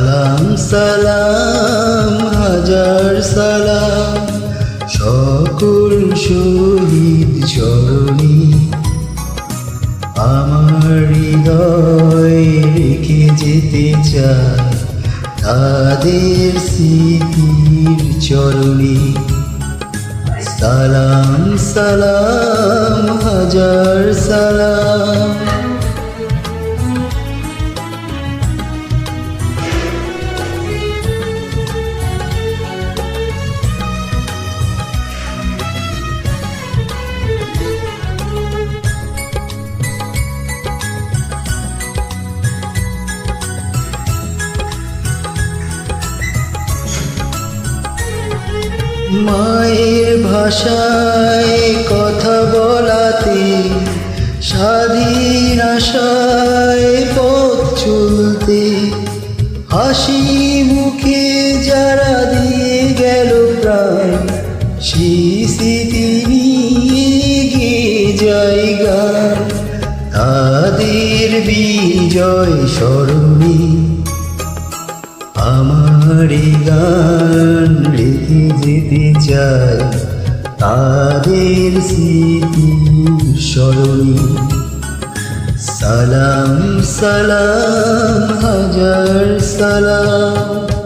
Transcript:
সালাম সালাম হাজার সালাম সকল শহীদ চরণে, আমার হৃদয় রেখে যেতে চাই তাদের স্মৃতির চরণে। সালাম সালাম হাজার সালাম। মায়ের ভাষায় কথা বলাতে, স্বাধীন আশায় পথ চলতে, হাসি মুখে যারা দিয়ে গেল প্রাণ, সেই স্মৃতি নিয়ে গেয়ে যায় গান। তাদের বিজয় স্মরণে আমার গান রেখে যেতে চাই তাদের স্মৃতির স্মরণে। সালাম সালাম হাজার সালাম।